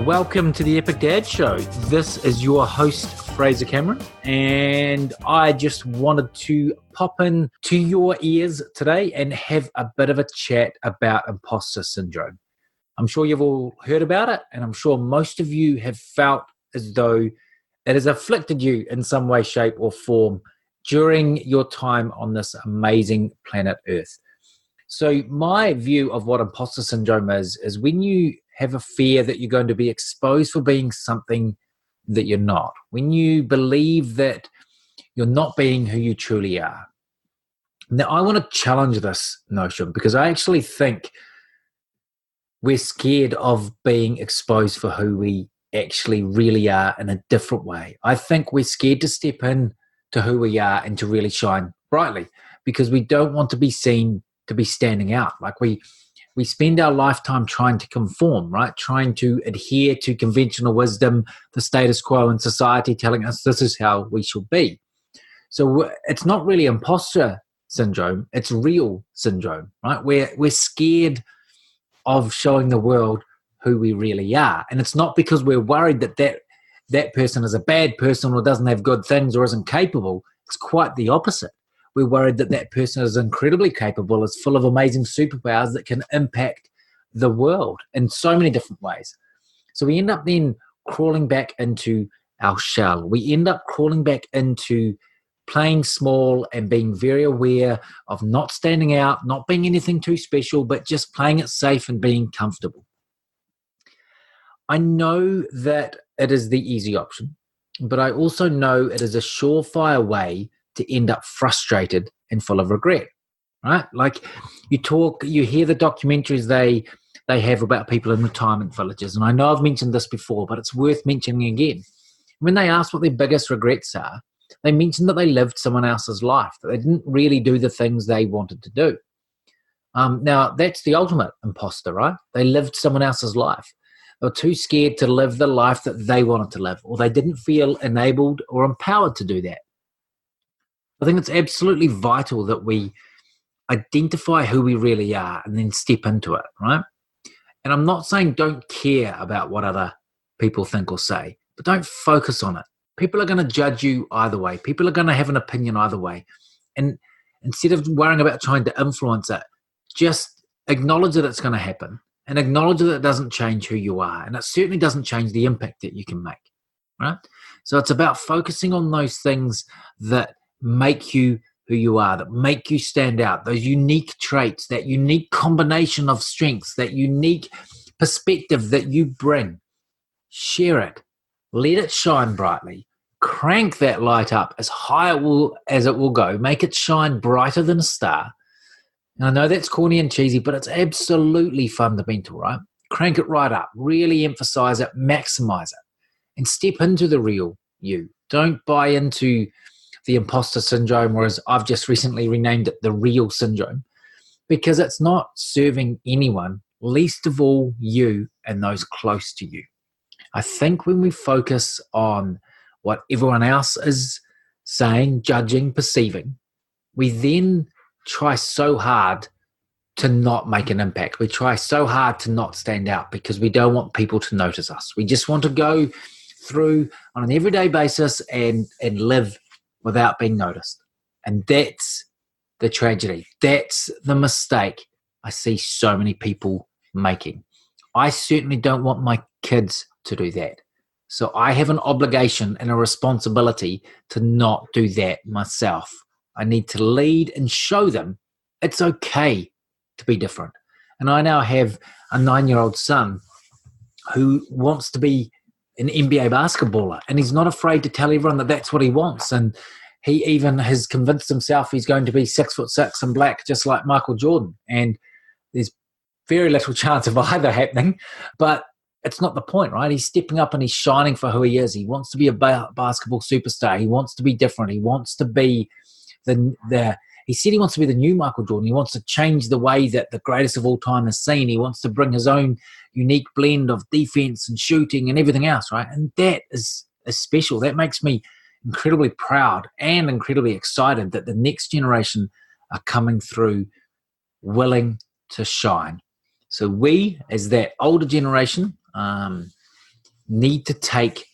Welcome to the Epic Dad Show. This is your host, Fraser Cameron, and I just wanted to pop in to your ears today and have a bit of a chat about imposter syndrome. I'm sure you've all heard about it, and I'm sure most of you have felt as though it has afflicted you in some way, shape, or form during your time on this amazing planet Earth. So my view of what imposter syndrome is when you have a fear that you're going to be exposed for being something that you're not, when you believe that you're not being who you truly are. Now, I want to challenge this notion because I actually think we're scared of being exposed for who we actually really are in a different way. I think we're scared to step in to who we are and to really shine brightly because we don't want to be seen to be standing out. Like we spend our lifetime trying to conform, right? Trying to adhere to conventional wisdom, the status quo in society telling us this is how we should be. So it's not really imposter syndrome, it's real syndrome, right? We're scared of showing the world who we really are. And it's not because we're worried that person is a bad person or doesn't have good things or isn't capable. It's quite the opposite. We're worried that person is incredibly capable, is full of amazing superpowers that can impact the world in so many different ways. So we end up then crawling back into our shell. We end up crawling back into playing small and being very aware of not standing out, not being anything too special, but just playing it safe and being comfortable. I know that it is the easy option, but I also know it is a surefire way to end up frustrated and full of regret, right? Like you hear the documentaries they have about people in retirement villages. And I know I've mentioned this before, but it's worth mentioning again. When they ask what their biggest regrets are, they mention that they lived someone else's life, that they didn't really do the things they wanted to do. Now, that's the ultimate imposter, right? They lived someone else's life. They were too scared to live the life that they wanted to live, or they didn't feel enabled or empowered to do that. I think it's absolutely vital that we identify who we really are and then step into it, right? And I'm not saying don't care about what other people think or say, but don't focus on it. People are going to judge you either way. People are going to have an opinion either way. And instead of worrying about trying to influence it, just acknowledge that it's going to happen and acknowledge that it doesn't change who you are. And it certainly doesn't change the impact that you can make, right? So it's about focusing on those things that make you who you are, that make you stand out, those unique traits, that unique combination of strengths, that unique perspective that you bring. Share it. Let it shine brightly. Crank that light up as high as it will go. Make it shine brighter than a star. And I know that's corny and cheesy, but it's absolutely fundamental, right? Crank it right up. Really emphasize it, maximize it, and step into the real you. Don't buy into the imposter syndrome, or as I've just recently renamed it, the real syndrome, because it's not serving anyone, least of all you and those close to you. I think when we focus on what everyone else is saying, judging, perceiving, we then try so hard to not make an impact. We try so hard to not stand out because we don't want people to notice us. We just want to go through on an everyday basis and live without being noticed. And that's the tragedy. That's the mistake I see so many people making. I certainly don't want my kids to do that. So I have an obligation and a responsibility to not do that myself. I need to lead and show them it's okay to be different. And I now have a 9-year-old son who wants to be an NBA basketballer, and he's not afraid to tell everyone that that's what he wants. And he even has convinced himself he's going to be 6'6" and black, just like Michael Jordan. And there's very little chance of either happening, but it's not the point, right? He's stepping up and he's shining for who he is. He wants to be a basketball superstar. He wants to be different. He wants to be he said he wants to be the new Michael Jordan. He wants to change the way that the greatest of all time is seen. He wants to bring his own unique blend of defense and shooting and everything else, right? And that is special. That makes me incredibly proud and incredibly excited that the next generation are coming through willing to shine. So we, as that older generation, need to take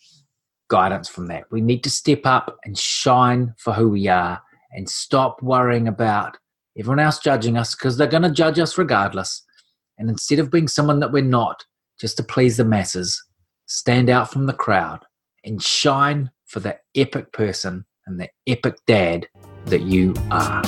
guidance from that. We need to step up and shine for who we are and stop worrying about everyone else judging us, because they're going to judge us regardless. And instead of being someone that we're not, just to please the masses, stand out from the crowd and shine for the epic person and the epic dad that you are.